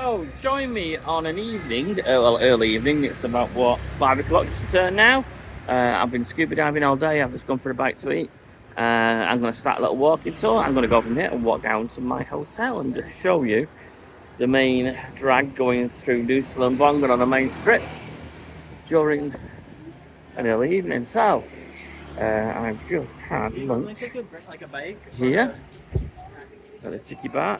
So join me on an evening, early evening. It's about what 5 o'clock to turn now. I've been scuba diving all day. I've just gone for a bite to eat. I'm going to start a little walking tour. I'm going to go from here and walk down to my hotel and just show you the main drag going through Nusa Lembongan on the main strip during an early evening. So I've just had lunch here. Got a tiki bar.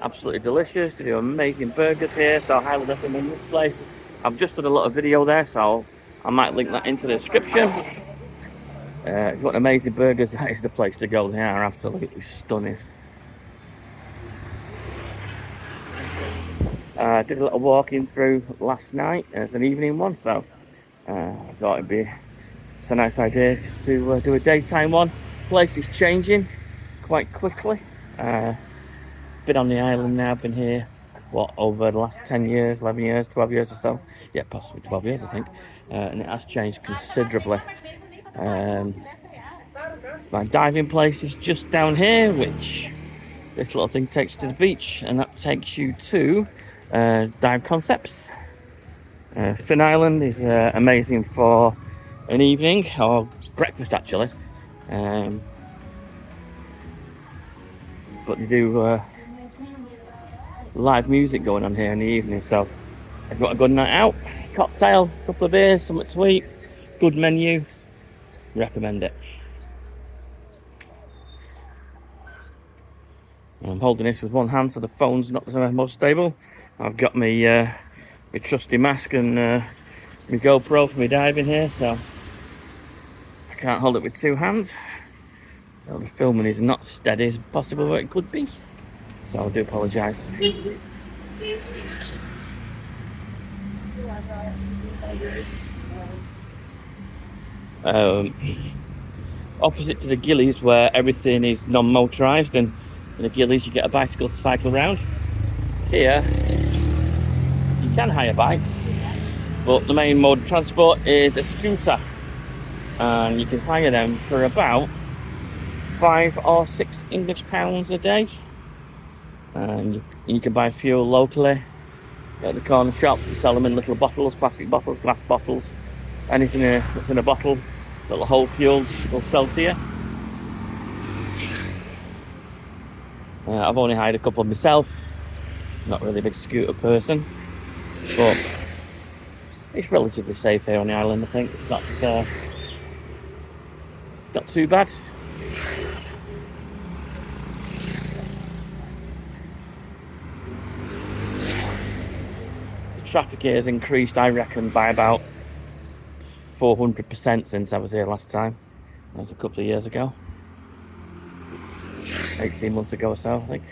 Absolutely delicious. They do amazing burgers here, so I highly recommend this place. I've just done a little video there, so I might link that into the description. If you want amazing burgers, that is the place to go. They are absolutely stunning. I did a little walking through last night as an evening one, so I thought it'd be a nice idea just to do a daytime one. Place is changing quite quickly. Been on the island now, been here over the last 10 years, 11 years, 12 years or so. Yeah, possibly 12 years I think. And it has changed considerably. My diving place is just down here, which this little thing takes you to the beach, and that takes you to Dive Concepts. Finn Island is amazing for an evening, or breakfast actually. But they do live music going on here in the evening, so I've got a good night out, cocktail, couple of beers, something sweet, good menu, recommend it. I'm holding this with one hand so the phone's not the most stable. I've got my trusty mask and my GoPro for my diving here, so I can't hold it with two hands, so the filming is not steady as possible what it could be, so I do apologise. Opposite to the gillies, where everything is non-motorised, and in the gillies you get a bicycle to cycle around. Here you can hire bikes, but the main mode of transport is a scooter, and you can hire them for about £5 or £6 a day, and you can buy fuel locally at the corner shop to sell them in little bottles, plastic bottles, glass bottles, anything that's in a bottle that'll hold fuel will sell to you. I've only hired a couple myself, not really a big scooter person, but it's relatively safe here on the island. I think it's not too bad. The traffic here has increased, I reckon, by about 400% since I was here last time. That was a couple of years ago, 18 months ago or so, I think.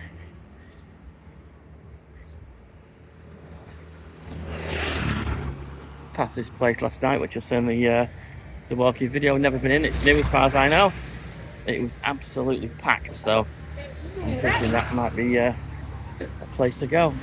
Passed this place last night, which was in the walking video. Never been in. It's new as far as I know. It was absolutely packed, so I'm thinking that might be a place to go.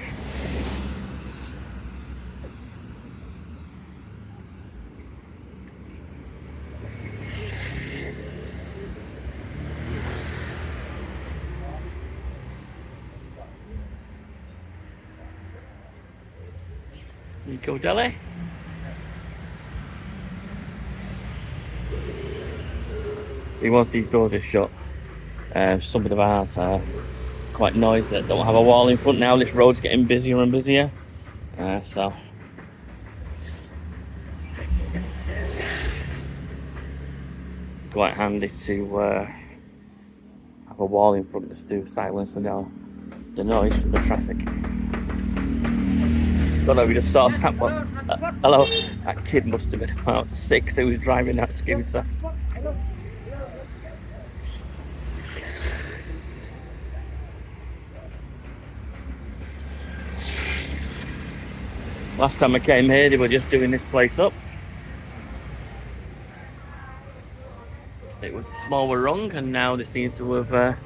Eco Deli. See, once these doors are shut, some of ours are quite noisy. Don't have a wall in front now. This road's getting busier and busier, so quite handy to have a wall in front just to silence the noise from the traffic. Don't know if you just saw that one. Hello, that kid must have been about 6 who was driving that scooter. Last time I came here, they were just doing this place up. It was a small rung, and now they seem to have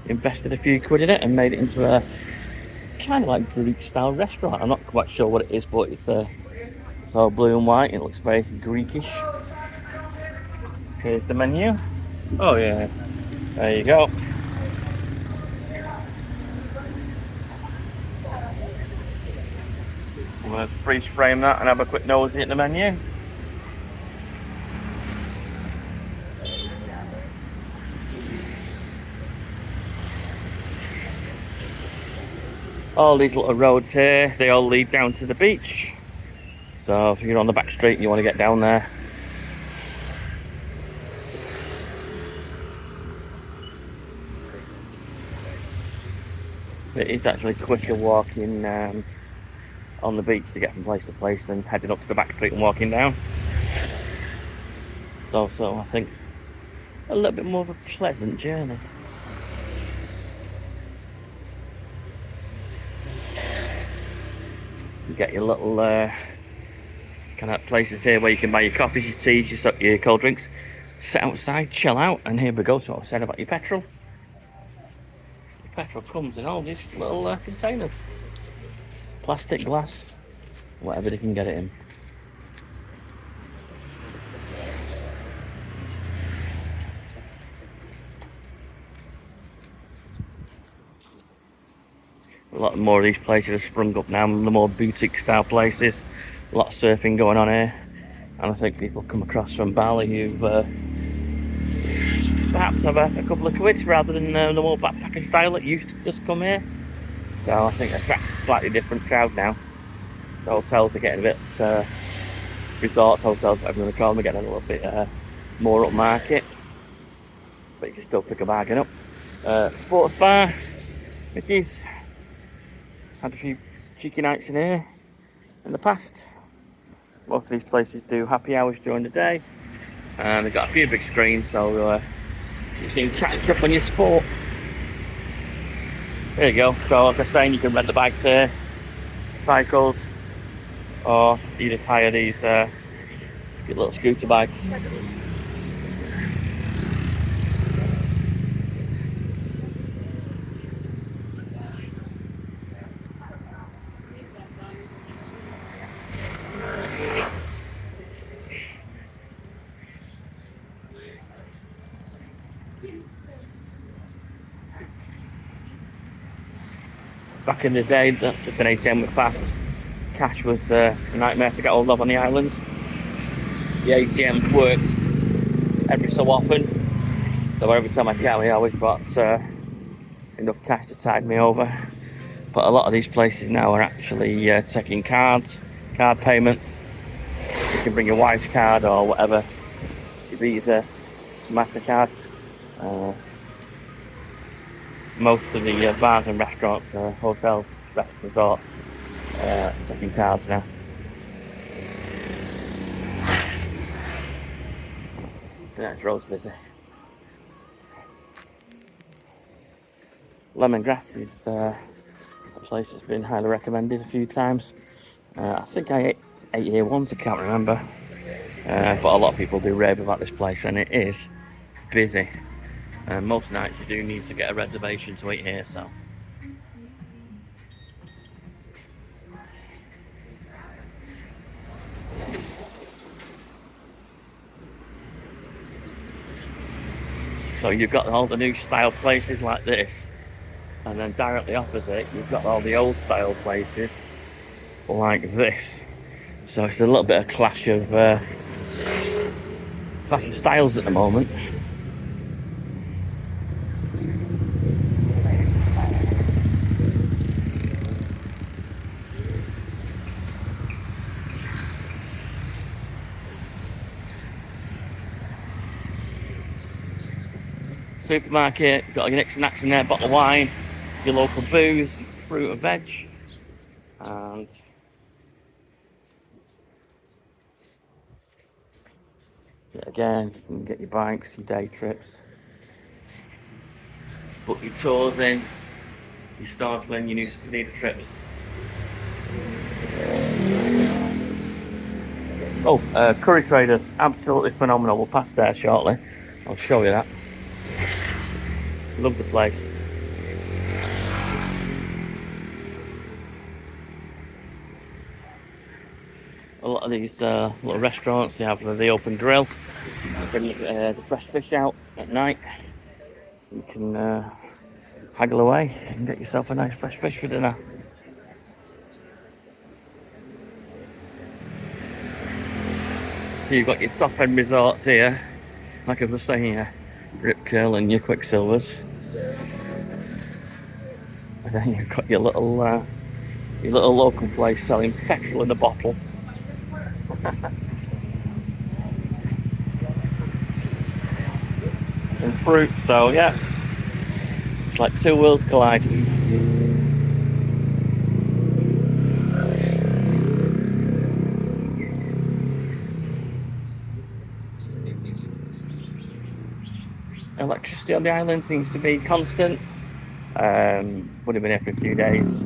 invested a few quid in it and made it into a kind of like Greek style restaurant. I'm not quite sure what it is, but it's all blue and white. It looks very Greekish. Here's the menu. Oh yeah, there you go. going to freeze frame that and have a quick nosy at the menu. All these little roads here, they all lead down to the beach. So if you're on the back street and you want to get down there. It is actually quicker walking on the beach to get from place to place than heading up to the back street and walking down. So I think a little bit more of a pleasant journey. You get your little kind of places here where you can buy your coffees, your teas, your cold drinks, sit outside, chill out, and here we go to what I said about your petrol. Your petrol comes in all these little containers. Plastic, glass, whatever they can get it in. A lot more of these places have sprung up now, the more boutique style places. A lot of surfing going on here, and I think people come across from Bali who perhaps have a couple of quid rather than the more backpacker style that used to just come here. So I think it attracts a slightly different crowd now. The hotels are getting a bit, resorts, hotels, whatever you want to call them, are getting a little bit more upmarket, but you can still pick a bargain up. Sports bar, Mickey's. Had a few cheeky nights in here in the past. Most of these places do happy hours during the day, and they've got a few big screens, so you can catch up on your sport. There you go. So like I was saying, you can rent the bikes here, cycles, or you just hire these little scooter bikes. Back in the day, that's just an ATM was fast. Cash was a nightmare to get hold of on the islands. The ATMs worked every so often, so every time I get out, I always got enough cash to tide me over. But a lot of these places now are actually taking card payments. You can bring your wife's card or whatever, your Visa, MasterCard. Most of the bars and restaurants, hotels, resorts, taking cards now. Yeah, it's roads busy. Lemongrass is a place that's been highly recommended a few times. I think I ate here once, I can't remember. But a lot of people do rave about this place, and it is busy. Most nights you do need to get a reservation to eat here, so. So you've got all the new style places like this, and then directly opposite you've got all the old style places like this. So it's a little bit of clash of styles at the moment. Supermarket, you've got your Nix and Nats in there, bottle of wine, your local booze, fruit and veg, and again, you can get your bikes, your day trips, book your tours in, your snorkeling, your new trips. Oh, Curry Traders, absolutely phenomenal. We'll pass there shortly. I'll show you that. Love the place. A lot of these little restaurants, they have the open grill. You can get the fresh fish out at night. You can haggle away and get yourself a nice fresh fish for dinner. So you've got your top end resorts here, like I was saying, your Rip Curl and your Quicksilvers. And then you've got your little local place selling petrol in a bottle. And fruit, so yeah. It's like two worlds colliding. Electricity on the island seems to be constant. Would have been here for a few days,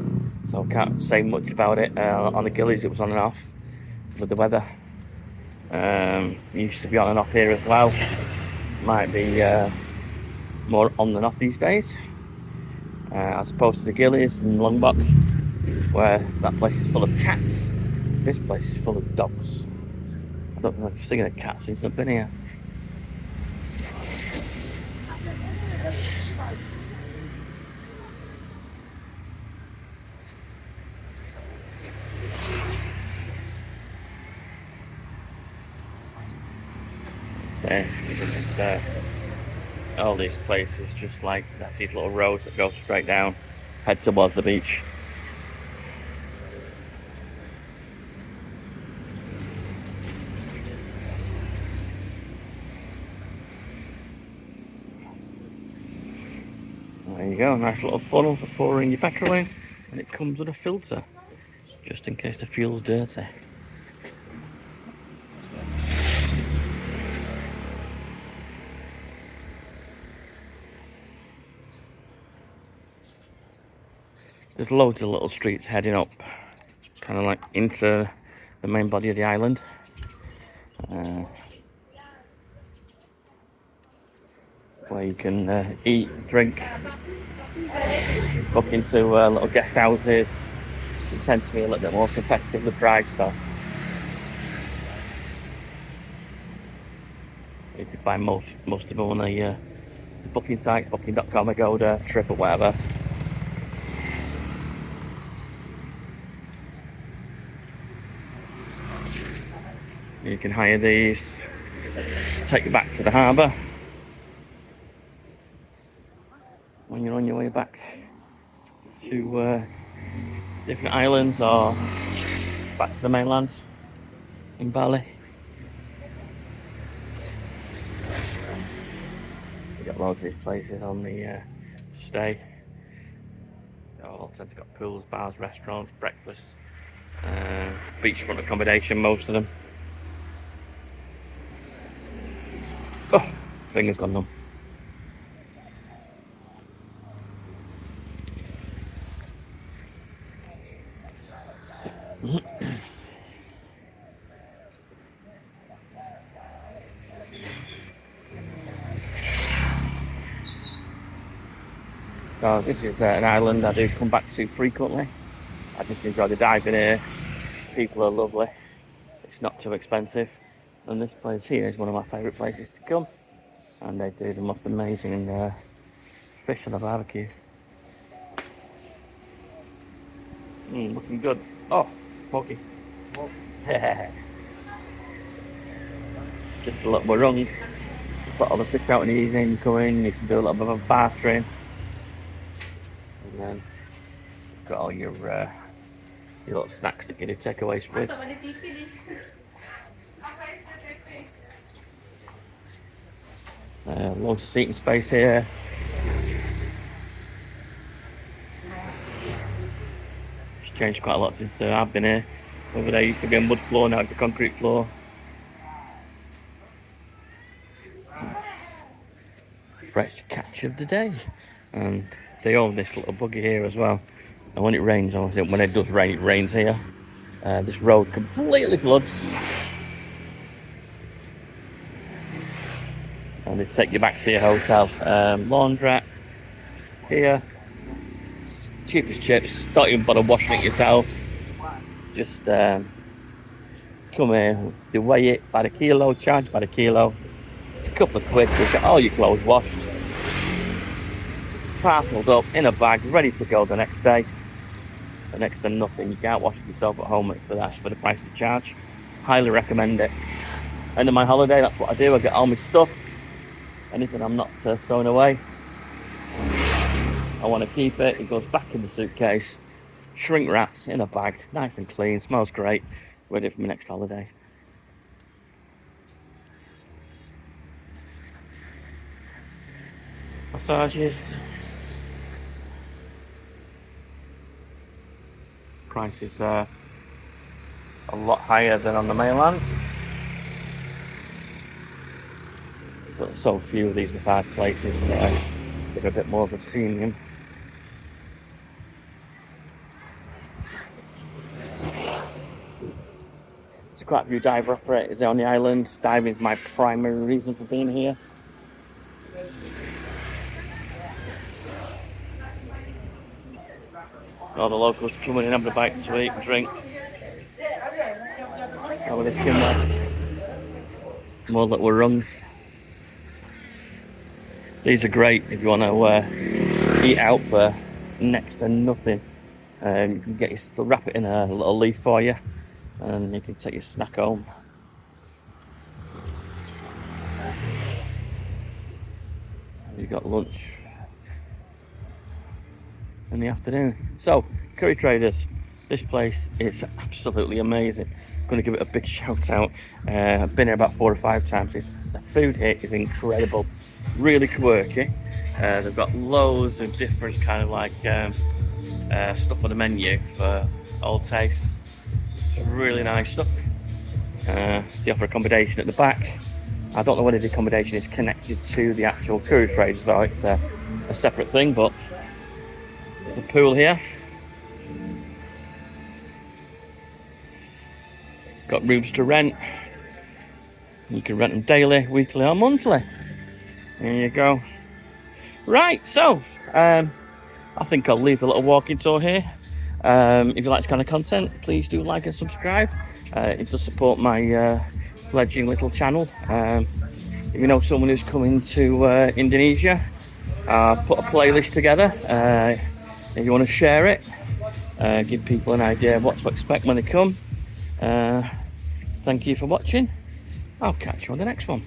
so I can't say much about it. On the Gillies it was on and off with the weather. It used to be on and off here as well. Might be more on than off these days, as opposed to the Gillies and Lombok, where that place is full of cats. This place is full of dogs. I don't know if you've seen a cat since I've been here. All these places just like that, these little roads that go straight down, head towards the beach. There you go, nice little funnel for pouring your petrol in, and it comes with a filter, just in case the fuel's dirty. There's loads of little streets heading up, kind of like into the main body of the island. Where you can eat, drink, book into little guest houses. It tends to be a little bit more competitively priced, so you can find most of them on the booking sites, booking.com, Agoda, Trip or whatever. You can hire these to take you back to the harbour when you're on your way back to different islands or back to the mainland in Bali. You've got loads of these places on the stay. They all tend to got pools, bars, restaurants, breakfast, beachfront accommodation, most of them. Oh, finger's gone numb. So this is an island I do come back to frequently. I just enjoy the diving here. People are lovely. It's not too expensive. And this place here is one of my favourite places to come. And they do the most amazing fish on the barbecue. Looking good. Oh, smoky. Just a little more wrong. Put all the fish out in the evening, you come in, you can do a little bit of a bartering. And then you've got all your little snacks that you do takeaways with. Loads of seating space here. It's changed quite a lot since I've been here. Over there used to be a mud floor, now it's a concrete floor. Fresh catch of the day. And they own this little buggy here as well. And when it rains, when it does rain, it rains here. This road completely floods. And they take you back to your hotel. Laundrette here. Cheap as chips. Don't even bother washing it yourself. Just come here. They weigh it by the kilo, charge by the kilo. It's a couple of quid to get all your clothes washed, parcelled up in a bag, ready to go the next day. For next to nothing. You can't wash it yourself at home for the price you charge. Highly recommend it. End of my holiday, that's what I do. I get all my stuff. Anything I'm not throwing away, I want to keep it. It goes back in the suitcase, shrink wraps in a bag, nice and clean, smells great, ready for my next holiday. Massages. Prices are a lot higher than on the mainland. But so few of these massage places give a bit more of a premium. There's quite a few diver operators on the island. Diving is my primary reason for being here. All the locals coming in, having a bite to eat, drink. Over the kimber. More little rungs. These are great if you want to eat out for next to nothing. You can get your, wrap it in a little leaf for you, and you can take your snack home. You've got lunch in the afternoon. So, curry traders, this place is absolutely amazing. I'm going to give it a big shout out. I've been here about 4 or 5 times. The food here is incredible, really quirky. They've got loads of different kind of like stuff on the menu for all tastes. Really nice stuff. They offer accommodation at the back. I don't know whether the accommodation is connected to the actual cruise traders, though it's a separate thing, but there's a pool here. Got rooms to rent. You can rent them daily, weekly or monthly. There you go. Right, so I think I'll leave the little walking tour here. If you like this kind of content, please do like and subscribe. It does support my fledgling little channel. If you know someone who's coming to Indonesia, put a playlist together. If you want to share it, give people an idea of what to expect when they come. Thank you for watching. I'll catch you on the next one.